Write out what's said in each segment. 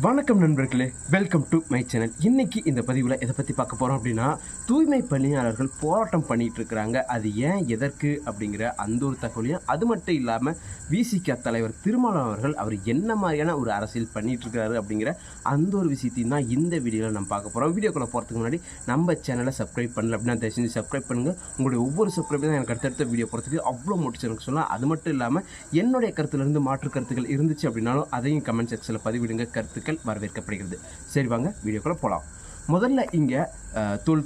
வணக்கம் நண்பர்களே, welcome to my channel. இன்னைக்கு இந்த பதிவில் எதை பற்றி பார்க்க போகிறோம் அப்படின்னா, தூய்மை பணியாளர்கள் போராட்டம் பண்ணிகிட்டு இருக்கிறாங்க. அது ஏன் எதற்கு அப்படிங்கிற அந்த ஒரு தகவலையும், அது மட்டும் இல்லாமல் விசிக தலைவர் திருமாவளவன் அவர்கள் அவர் என்ன மாதிரியான ஒரு அரசியல் பண்ணிகிட்டு இருக்காரு அப்படிங்கிற அந்த ஒரு விஷயத்தையும் தான் இந்த வீடியோவில் நம்ம பார்க்க போகிறோம். வீடியோக்குள்ளே போகிறதுக்கு முன்னாடி நம்ம சேனலை சப்ஸ்கிரைப் பண்ணல அப்படின்னா தயவு செஞ்சு சப்ஸ்கிரைப் பண்ணுங்கள். உங்களுடைய ஒவ்வொரு சப்ஸ்கிரைப் தான் எனக்கு அடுத்தடுத்த வீடியோ போகிறதுக்கு அவ்வளோ மோட்டிவேஷன் சொல்லலாம். அது மட்டும் இல்லாமல் என்னுடைய கருத்துலேருந்து மாற்று கருத்துக்கள் இருந்துச்சு அப்படின்னாலும் அதையும் கமெண்ட் செக்ஷனில் பதிவிடுங்க. கருத்துக்கள் வரவேற்கப்படுகிறது. சரி, வாங்க வீடியோக்குள்ள போகலாம். முதல்ல இங்கே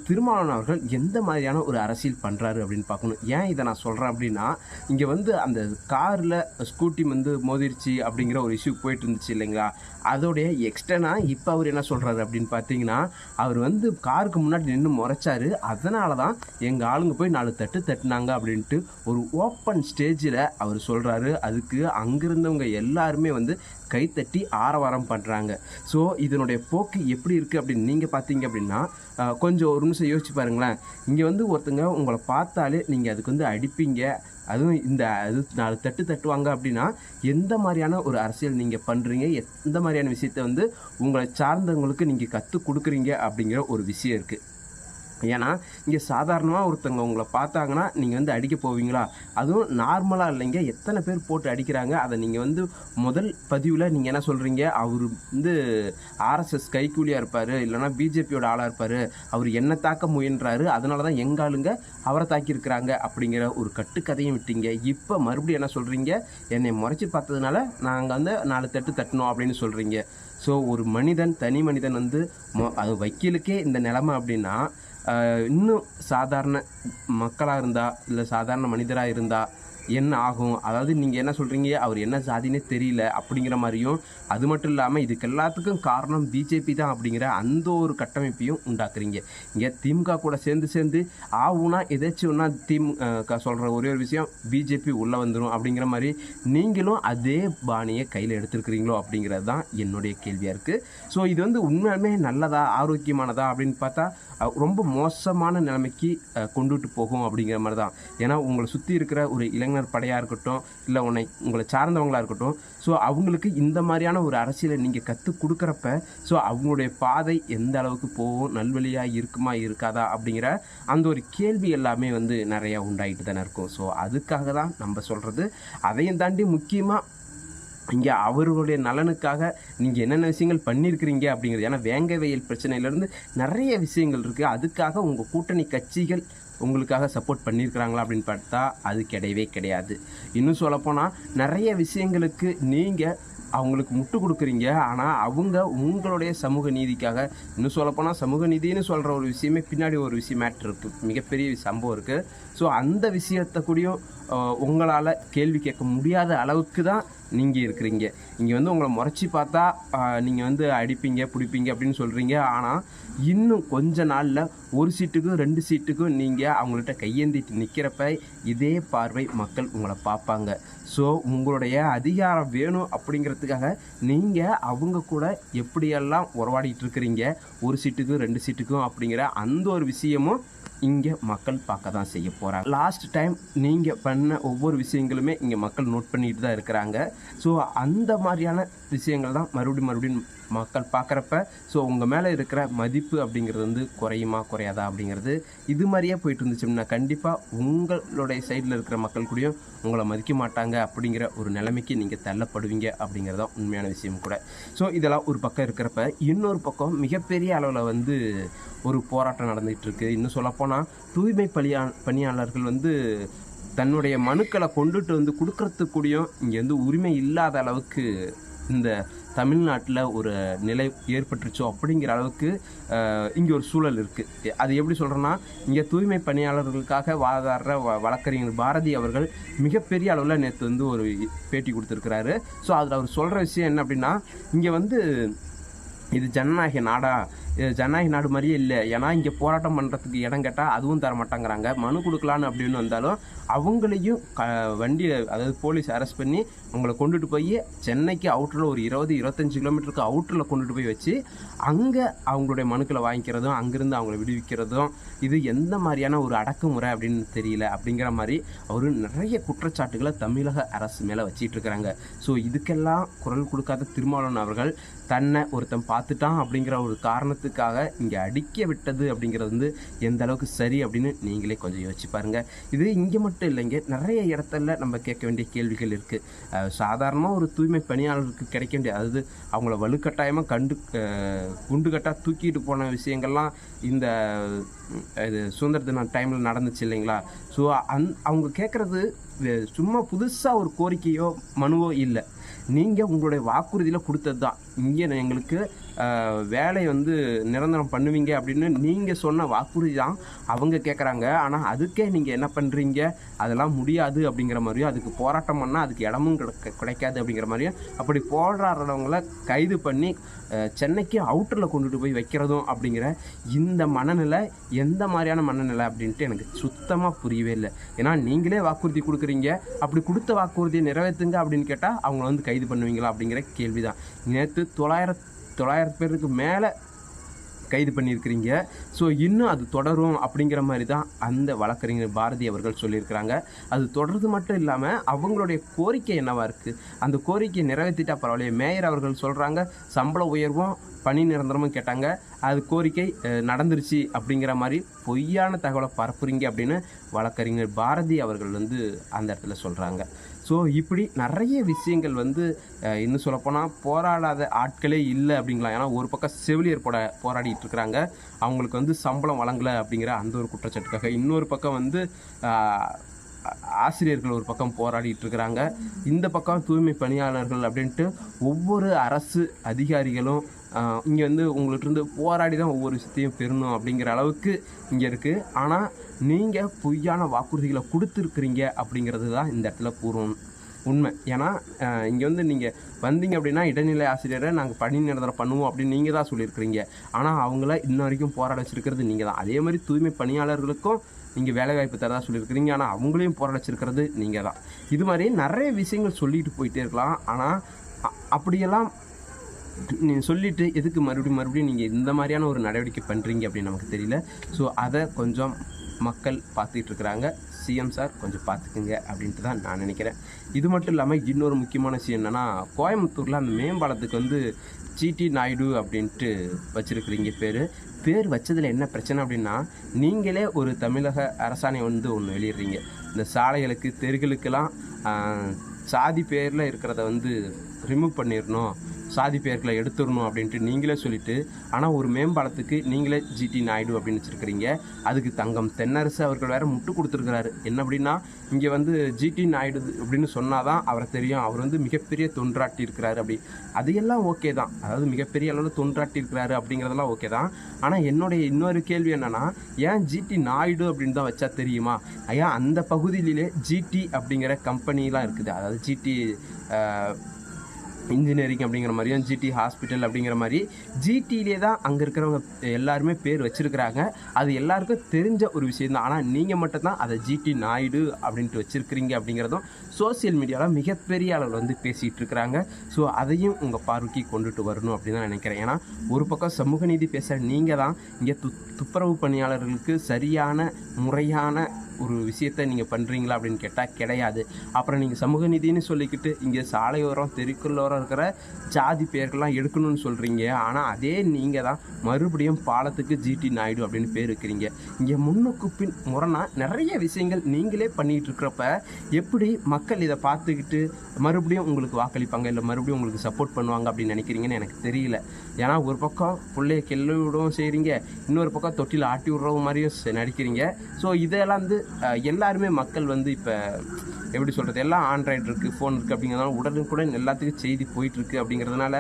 திருமாவளவன் அவர்கள் எந்த மாதிரியான ஒரு அரசியல் பண்ணுறாரு அப்படின்னு பார்க்கணும். ஏன் இதை நான் சொல்கிறேன் அப்படின்னா, இங்கே அந்த காரில் ஸ்கூட்டி மோதிருச்சு அப்படிங்கிற ஒரு இஷ்யூ போயிட்டு இருந்துச்சு இல்லைங்களா? அதோடைய எக்ஸ்டர்னாக இப்போ அவர் என்ன சொல்கிறாரு அப்படின்னு பார்த்தீங்கன்னா, அவர் காருக்கு முன்னாடி நின்று முறைச்சாரு. அதனால தான் எங்கள் ஆளுங்க போய் 4 தட்டு தட்டுனாங்க அப்படின்ட்டு ஒரு ஓப்பன் ஸ்டேஜில் அவர் சொல்கிறாரு. அதுக்கு அங்கிருந்தவங்க எல்லாருமே கைத்தட்டி ஆரவாரம் பண்ணுறாங்க. ஸோ இதனுடைய போக்கு எப்படி இருக்குது அப்படின்னு நீங்கள் பார்த்தீங்க அப்படின்னா, கொஞ்சம் ஒரு நிமிஷம் யோசிச்சு பாருங்களேன். இங்கே ஒருத்தங்க உங்களை பார்த்தாலே நீங்கள் அதுக்கு அடிப்பீங்க. அதுவும் இந்த 4 தட்டு தட்டுவாங்க அப்படின்னா எந்த மாதிரியான ஒரு அரசியல் நீங்கள் பண்ணுறீங்க, எந்த மாதிரியான விஷயத்தை உங்களை சார்ந்தவங்களுக்கு நீங்கள் கற்றுக் கொடுக்குறீங்க அப்படிங்கிற ஒரு விஷயம் இருக்குது. ஏன்னா இங்கே சாதாரணமாக ஒருத்தவங்க உங்களை பார்த்தாங்கன்னா நீங்கள் அடிக்க போவீங்களா? அதுவும் நார்மலாக இல்லைங்க, எத்தனை பேர் போட்டு அடிக்கிறாங்க. அதை நீங்கள் முதல் பதிவில் நீங்கள் என்ன சொல்கிறீங்க, அவர் ஆர்எஸ்எஸ் கைக்கூலியாக இருப்பார், இல்லைனா பிஜேபியோட ஆளாக இருப்பார், அவர் என்ன தாக்க முயன்றாரு, அதனால தான் எங்கள் ஆளுங்க அவரை தாக்கியிருக்கிறாங்க அப்படிங்கிற ஒரு கட்டுக்கதையும் விட்டீங்க. இப்போ மறுபடியும் என்ன சொல்கிறீங்க, என்னை முறைச்சி பார்த்ததுனால நாங்கள் 4 தட்டு தட்டணும் அப்படின்னு சொல்கிறீங்க. ஸோ ஒரு மனிதன், தனி மனிதன் அது வக்கீலுக்கே இந்த நிலைமை அப்படின்னா, இன்னும் சாதாரண மக்களாக இருந்தால், இல்லை சாதாரண மனிதராக இருந்தால் என்ன ஆகும்? அதாவது நீங்கள் என்ன சொல்கிறீங்க, அவர் என்ன ஜாதினே தெரியல அப்படிங்கிற மாதிரியும், அது மட்டும் இல்லாமல் இதுக்கு எல்லாத்துக்கும் காரணம் பிஜேபி தான் அப்படிங்கிற அந்த ஒரு கட்டமைப்பையும் உண்டாக்குறீங்க. இங்கே திமுக கூட சேர்ந்து ஆகுனா எதாச்சும் ஒன்றா திமுக சொல்கிற ஒரே ஒரு விஷயம், பிஜேபி உள்ளே வந்துடும் அப்படிங்கிற மாதிரி நீங்களும் அதே பாணியை கையில் எடுத்துருக்கிறீங்களோ அப்படிங்கிறது தான் என்னுடைய கேள்வியாக இருக்குது. ஸோ இது உண்மையாலுமே நல்லதா, ஆரோக்கியமானதா அப்படின்னு பார்த்தா ரொம்ப மோசமான நிலைமைக்கு கொண்டுட்டு போகும் அப்படிங்கிற மாதிரி தான். ஏன்னா உங்களை சுற்றி இருக்கிற ஒரு இளைஞர் படையாக இருக்கட்டும், இல்லை உங்களை சார்ந்தவங்களாக இருக்கட்டும், ஸோ அவங்களுக்கு இந்த மாதிரியான ஒரு அரசியலை நீங்கள் கற்றுக் கொடுக்குறப்ப, ஸோ அவங்களுடைய பாதை எந்த அளவுக்கு போகும், நல்வழியாக இருக்குமா இருக்காதா அப்படிங்கிற அந்த ஒரு கேள்வி எல்லாமே நிறையா உண்டாகிட்டு தானே இருக்கும். ஸோ அதுக்காக தான் நம்ம சொல்கிறது. அதையும் தாண்டி முக்கியமாக இங்கே அவர்களுடைய நலனுக்காக நீங்கள் என்னென்ன விஷயங்கள் பண்ணியிருக்கிறீங்க அப்படிங்கிறது. ஏன்னா வேங்க வெயில் பிரச்சனையிலேருந்து நிறைய விஷயங்கள் இருக்குது. அதுக்காக உங்கள் கூட்டணி கட்சிகள் உங்களுக்காக சப்போர்ட் பண்ணியிருக்கிறாங்களா அப்படின்னு பார்த்தா அது கிடையாது. இன்னும் சொல்லப்போனால் நிறைய விஷயங்களுக்கு நீங்கள் அவங்களுக்கு முட்டு கொடுக்குறீங்க. ஆனால் அவங்க உங்களுடைய சமூக நீதிக்காக, இன்னும் சொல்லப்போனால் சமூக நீதினு சொல்கிற ஒரு விஷயமே பின்னாடி ஒரு விஷயம் மேட்ரு இருக்குது, மிகப்பெரிய சம்பவம் இருக்குது. ஸோ அந்த விஷயத்தை கூடயும் உங்களால் கேள்வி கேட்க முடியாத அளவுக்கு தான் நீங்கள் இருக்கிறீங்க. இங்கே உங்களை முறைச்சி பார்த்தா நீங்கள் அடிப்பீங்க பிடிப்பீங்க அப்படின்னு சொல்கிறீங்க. ஆனால் இன்னும் கொஞ்ச நாளில் 1 சீட்டுக்கும் 2 சீட்டுக்கும் நீங்கள் அவங்கள்ட்ட கையேந்திட்டு நிற்கிறப்ப இதே பார்வை மக்கள் உங்களை பார்ப்பாங்க. ஸோ உங்களுடைய அதிகாரம் வேணும் அப்படிங்கிறதுக்காக நீங்கள் அவங்க கூட எப்படியெல்லாம் உறவாடிட்டு இருக்கிறீங்க, 1 சீட்டுக்கும் 2 சீட்டுக்கும் அப்படிங்கிற அந்த ஒரு விஷயமும் இங்கே மக்கள் பார்க்க தான் செய்ய போகிறாங்க. லாஸ்ட் டைம் நீங்கள் பண்ண ஒவ்வொரு விஷயங்களுமே இங்கே மக்கள் நோட் பண்ணிட்டு தான் இருக்கிறாங்க. ஸோ அந்த மாதிரியான விஷயங்கள் தான் மறுபடியும் மக்கள் பார்க்குறப்ப, ஸோ உங்கள் மேலே இருக்கிற மதிப்பு அப்படிங்கிறது குறையுமா குறையாதா அப்படிங்கிறது இது மாதிரியே போயிட்டு இருந்துச்சுன்னா கண்டிப்பாக உங்களுடைய சைடில் இருக்கிற மக்கள் கூடயும் உங்களை மதிக்க மாட்டாங்க அப்படிங்கிற ஒரு நிலைமைக்கு நீங்கள் தள்ளப்படுவீங்க அப்படிங்கிறதான் உண்மையான விஷயம் கூட. ஸோ இதெல்லாம் ஒரு பக்கம் இருக்கிறப்ப, இன்னொரு பக்கம் மிகப்பெரிய அளவில் ஒரு போராட்டம் நடந்துகிட்டு இருக்குது. இன்னும் சொல்லப்போனால் தூய்மை பணியாளர்கள் தன்னுடைய மனுக்களை கொண்டுட்டு கொடுக்கறதுக்கூடியும் இங்கே உரிமை இல்லாத அளவுக்கு இந்த தமிழ்நாட்டில் ஒரு நிலை ஏற்பட்டுருச்சோ அப்படிங்கிற அளவுக்கு இங்கே ஒரு சூழல் இருக்குது. அது எப்படி சொல்கிறேன்னா, இங்கே தூய்மை பணியாளர்களுக்காக வாதாடுற வழக்கறிஞர் பாரதி அவர்கள் மிகப்பெரிய அளவில் நேற்று ஒரு பேட்டி கொடுத்துருக்கிறாரு. ஸோ அதில் அவர் சொல்கிற விஷயம் என்ன அப்படின்னா, இங்கே இது ஜனநாயக நாடா, ஜனநாயக நாடு மாதிரியே இல்லை. ஏன்னா இங்கே போராட்டம் பண்ணுறதுக்கு இடம் கேட்டால் அதுவும் தர மாட்டாங்கிறாங்க. மனு கொடுக்கலான்னு அப்படின்னு வந்தாலும் அவங்களையும் வண்டி அதாவது போலீஸ் அரெஸ்ட் பண்ணி அவங்கள கொண்டுட்டு போய் சென்னைக்கு அவுட்டரில் ஒரு 20-25 கிலோமீட்டருக்கு அவுட்டரில் கொண்டுட்டு போய் வச்சு அங்கே அவங்களுடைய மனுக்களை வாங்கிக்கிறதும் அங்கேருந்து அவங்கள விடுவிக்கிறதும் இது எந்த மாதிரியான ஒரு அடக்குமுறை அப்படின்னு தெரியல அப்படிங்கிற மாதிரி அவர் நிறைய குற்றச்சாட்டுகளை தமிழக அரசு மேலே வச்சிட்டு இருக்கிறாங்க. ஸோ இதுக்கெல்லாம் குரல் கொடுக்காத திருமாவளவன் அவர்கள் தன்னை ஒருத்தன் பார்த்துட்டான் அப்படிங்கிற ஒரு காரணத்துக்காக இங்கே அடிக்க விட்டது அப்படிங்கிறது வந்து எந்த அளவுக்கு சரி அப்படின்னு நீங்களே கொஞ்சம் யோசிச்சு பாருங்கள். இது இங்கே மட்டும் இல்லைங்க, நிறைய இடத்துல நம்ம கேட்க வேண்டிய கேள்விகள் இருக்குது. சாதாரணமாக ஒரு தூய்மை பணியாளருக்கு கிடைக்க வேண்டிய, அதாவது அவங்கள வலுக்கட்டாயமாக குண்டு கட்டாக தூக்கிட்டு போன விஷயங்கள்லாம் இந்த இது சுதந்திர தின டைமில் நடந்துச்சு இல்லைங்களா? ஸோ அவங்க கேட்குறது சும்மா புதுசாக ஒரு கோரிக்கையோ மனுவோ இல்லை, நீங்கள் உங்களுடைய வாக்குறுதியில் கொடுத்தது தான். இங்கே எங்களுக்கு வேலை வந்து நிரந்தரம் பண்ணுவீங்க அப்படின்னு நீங்கள் சொன்ன வாக்குறுதி தான் அவங்க கேட்குறாங்க. ஆனால் அதுக்கே நீங்கள் என்ன பண்ணுறீங்க, அதெல்லாம் முடியாது அப்படிங்கிற மாதிரியும், அதுக்கு போராட்டம் பண்ணால் அதுக்கு இடமும் கிடைக்காது அப்படிங்கிற மாதிரியும், அப்படி போராடுறவங்கள கைது பண்ணி சென்னைக்கு அவுட்டரில் கொண்டுட்டு போய் வைக்கிறதும் அப்படிங்கிற இந்த மனநிலை எந்த மாதிரியான மனநிலை அப்படின்ட்டு எனக்கு சுத்தமாக புரியவே இல்லை. ஏன்னா நீங்களே வாக்குறுதி கொடுக்குறீங்க, அப்படி கொடுத்த வாக்குறுதியை நிறைவேற்றுங்க அப்படின்னு கேட்டால் அவங்கள வந்து கைது பண்ணுவீங்களா அப்படிங்கிற கேள்வி தான். நேற்று 900 பேருக்கு மேலே கைது பண்ணியிருக்கிறீங்க. ஸோ இன்னும் அது தொடரும் அப்படிங்கிற மாதிரி தான் அந்த வழக்கறிஞர் பாரதி அவர்கள் சொல்லியிருக்கிறாங்க. அது தொடர்றது மட்டும் இல்லாமல் அவங்களுடைய கோரிக்கை என்னவாக இருக்குது, அந்த கோரிக்கையை நிறைவேற்றிட்டா பரவாயில்லையே. மேயர் அவர்கள் சொல்கிறாங்க சம்பள உயர்வும் பணி நிரந்தரமும் கேட்டாங்க, அது கோரிக்கை நடந்துருச்சு அப்படிங்கிற மாதிரி பொய்யான தகவலை பரப்புறீங்க அப்படின்னு வழக்கறிஞர் பாரதி அவர்கள் வந்து அந்த இடத்துல சொல்கிறாங்க. ஸோ இப்படி நிறைய விஷயங்கள் வந்து இன்னும் சொல்லப்போனால் போராடாத ஆட்களே இல்லை அப்படிங்கலாம். ஏன்னா ஒரு பக்கம் செவிலியர் போராடிட்டு இருக்கிறாங்க, அவங்களுக்கு வந்து சம்பளம் வழங்கலை அப்படிங்கிற அந்த ஒரு குற்றச்சாட்டுக்காக. இன்னொரு பக்கம் வந்து ஆசிரியர்கள் ஒரு பக்கம் போராடிட்டு இருக்கிறாங்க, இந்த பக்கம் தூய்மை பணியாளர்கள் அப்படின்ட்டு ஒவ்வொரு அரசு அதிகாரிகளும் இங்கே வந்து உங்கள்கிட்ட போராடி தான் ஒவ்வொரு விஷயத்தையும் பெறணும் அப்படிங்கிற அளவுக்கு இங்கே இருக்குது. ஆனால் நீங்கள் பொய்யான வாக்குறுதிகளை கொடுத்துருக்குறீங்க அப்படிங்கிறது தான் இந்த இடத்துல உண்மை. ஏன்னா இங்கே வந்து நீங்கள் வந்தீங்க அப்படின்னா இடைநிலை ஆசிரியரை நாங்கள் பணி நிரந்தரம் பண்ணுவோம் அப்படின்னு நீங்கள் தான் சொல்லியிருக்கிறீங்க. ஆனால் அவங்கள இன்ன வரைக்கும் போராட வச்சுருக்கிறது நீங்கள் தான். அதே மாதிரி தூய்மை பணியாளர்களுக்கும் நீங்கள் வேலைவாய்ப்பு தரதா சொல்லியிருக்கிறீங்க, ஆனால் அவங்களையும் போராட வச்சுருக்கிறது நீங்கள் தான். இது மாதிரி நிறைய விஷயங்கள் சொல்லிட்டு போயிட்டே இருக்கலாம். ஆனால் அப்படியெல்லாம் நீங்கள் சொல்லிவிட்டு எதுக்கு மறுபடியும் நீங்கள் இந்த மாதிரியான ஒரு நடவடிக்கை பண்ணுறீங்க அப்படின்னு நமக்கு தெரியல. ஸோ அதை கொஞ்சம் மக்கள் பார்த்துக்கிட்டு இருக்கிறாங்க. சிஎம் சார் கொஞ்சம் பார்த்துக்குங்க அப்படின்ட்டு தான் நான் நினைக்கிறேன். இது மட்டும் இல்லாமல் இன்னொரு முக்கியமான விஷயம் என்னென்னா, கோயம்புத்தூரில் அந்த மேம்பாலத்துக்கு வந்து ஜிடி நாயுடு அப்படின்ட்டு வச்சுருக்கிறீங்க பேர் வச்சதில் என்ன பிரச்சனை அப்படின்னா, நீங்களே ஒரு தமிழக அரசாணை வந்து ஒன்று வெளியிடுறீங்க, இந்த சாலைகளுக்கு தெருகளுக்கெல்லாம் சாதி பேரில் இருக்கிறத வந்து ரிமூவ் பண்ணிடணும், சாதி பேர்களை எடுத்துடணும் அப்படின்ட்டு நீங்களே சொல்லிவிட்டு, ஆனால் ஒரு மேம்பாலத்துக்கு நீங்களே ஜிடி நாயுடு அப்படின்னு வச்சுருக்கிறீங்க. அதுக்கு தங்கம் தென்னரசு அவர்கள் வேறு முட்டு கொடுத்துருக்கிறாரு. என்ன அப்படின்னா, இங்கே வந்து ஜிடி நாயுடு அப்படின்னு சொன்னால் தான் அவரை தெரியும், அவர் வந்து மிகப்பெரிய தொன்றாட்டி இருக்கிறாரு அப்படி. அதையெல்லாம் ஓகே தான், அதாவது மிகப்பெரிய அளவில் தொன்றாட்டி இருக்கிறாரு அப்படிங்கிறதெல்லாம் ஓகே தான். ஆனால் என்னுடைய இன்னொரு கேள்வி என்னென்னா, ஏன் ஜிடி நாயுடு அப்படின்னு தான் வச்சா தெரியுமா? ஏன் அந்த பகுதியிலே ஜிடி அப்படிங்கிற கம்பெனிலாம் இருக்குது, அதாவது ஜிடி இன்ஜினியரிங் அப்படிங்கிற மாதிரியும் ஜிடி ஹாஸ்பிட்டல் அப்படிங்கிற மாதிரி ஜிடியிலே தான் அங்கே இருக்கிறவங்க எல்லாருமே பேர் வச்சுருக்கிறாங்க. அது எல்லாருக்கும் தெரிஞ்ச ஒரு விஷயம் தான். ஆனால் நீங்கள் மட்டும்தான் அதை ஜிடி நாயுடு அப்படின்ட்டு வச்சுருக்கிறீங்க அப்படிங்கிறதும் சோசியல் மீடியாவில் மிகப்பெரிய அளவில் வந்து பேசிகிட்டு இருக்கிறாங்க. ஸோ அதையும் உங்கள் பார்வைக்கு கொண்டுட்டு வரணும் அப்படின்னு தான் நினைக்கிறேன். ஏன்னா ஒரு பக்கம் சமூக நீதி பேச நீங்கள் தான் இங்கே துப்புரவு பணியாளர்களுக்கு சரியான முறையான ஒரு விஷயத்தை நீங்கள் பண்ணுறீங்களா அப்படின்னு கேட்டால் கிடையாது. அப்புறம் நீங்கள் சமூக நீதினு சொல்லிக்கிட்டு இங்கே சாலையோரம் தெருக்குள்ளோரம் இருக்கிற ஜாதி பெயர்கள்லாம் எடுக்கணும்னு சொல்கிறீங்க. ஆனால் அதே நீங்கள் தான் மறுபடியும் பாலத்துக்கு ஜிடி நாயுடு அப்படின்னு பேர் வைக்கிறீங்க. இங்கே முன்னுக்கு பின் முரணாக நிறைய விஷயங்கள் நீங்களே பண்ணிகிட்டு இருக்கிறப்ப எப்படி மக்கள் இதை பார்த்துக்கிட்டு மறுபடியும் உங்களுக்கு வாக்களிப்பாங்க, இல்லை மறுபடியும் உங்களுக்கு சப்போர்ட் பண்ணுவாங்க அப்படின்னு நினைக்கிறீங்கன்னு எனக்கு தெரியல. ஏன்னா ஒரு பக்கம் பிள்ளைய கெல்லு விடவும் செய்கிறீங்க, இன்னொரு பக்கம் தொட்டியில் ஆட்டி விடுற மாதிரியும் நடிக்கிறீங்க. ஸோ இதெல்லாம் வந்து எல்லாருமே மக்கள் வந்து இப்போ எப்படி சொல்கிறது, எல்லாம் ஆண்ட்ராய்டு இருக்குது, ஃபோன் இருக்குது அப்படிங்கிறதுனால உடனுக்குடன் எல்லாத்துக்கும் செய்தி போயிட்டுருக்கு. அப்படிங்கிறதுனால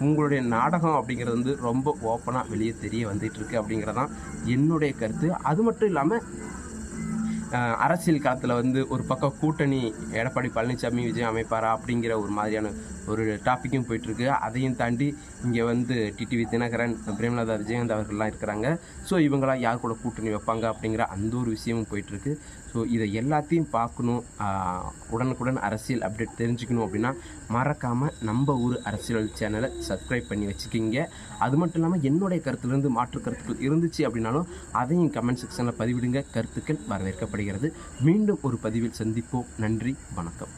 உங்களுடைய நாடகம் அப்படிங்கிறது வந்து ரொம்ப ஓப்பனாக வெளியே தெரிய வந்துட்டுருக்கு அப்படிங்கிறதான் என்னுடைய கருத்து. அது மட்டும் இல்லாமல் அரசியல் களத்தில் வந்து ஒரு பக்கம் கூட்டணி எடப்பாடி பழனிசாமி விஜய் அமைப்பாரா அப்படிங்கிற ஒரு மாதிரியான ஒரு டாப்பிக்கும் போயிட்டுருக்கு. அதையும் தாண்டி இங்கே வந்து டிடிவி தினகரன், பிரேமலதா விஜயகாந்த் அவர்கள்லாம் இருக்கிறாங்க. ஸோ இவங்களாம் யார் கூட கூட்டணி வைப்பாங்க அப்படிங்கிற அந்த ஒரு விஷயமும் போயிட்டுருக்கு. ஸோ இதை எல்லாத்தையும் பார்க்கணும், உடனுக்குடன் அரசியல் அப்டேட் தெரிஞ்சுக்கணும் அப்படின்னா மறக்காமல் நம்ம ஊர் அரசியல் சேனலை சப்ஸ்கிரைப் பண்ணி வச்சுக்கிங்க. அது மட்டும் இல்லாமல் என்னுடைய கருத்துலேருந்து மாற்று கருத்துக்கள் இருந்துச்சு அப்படின்னாலும் அதையும் கமெண்ட் செக்ஷனில் பதிவிடுங்க. கருத்துக்கள் வரவேற்கப்படுகிறது. மீண்டும் ஒரு பதிவில் சந்திப்போம். நன்றி, வணக்கம்.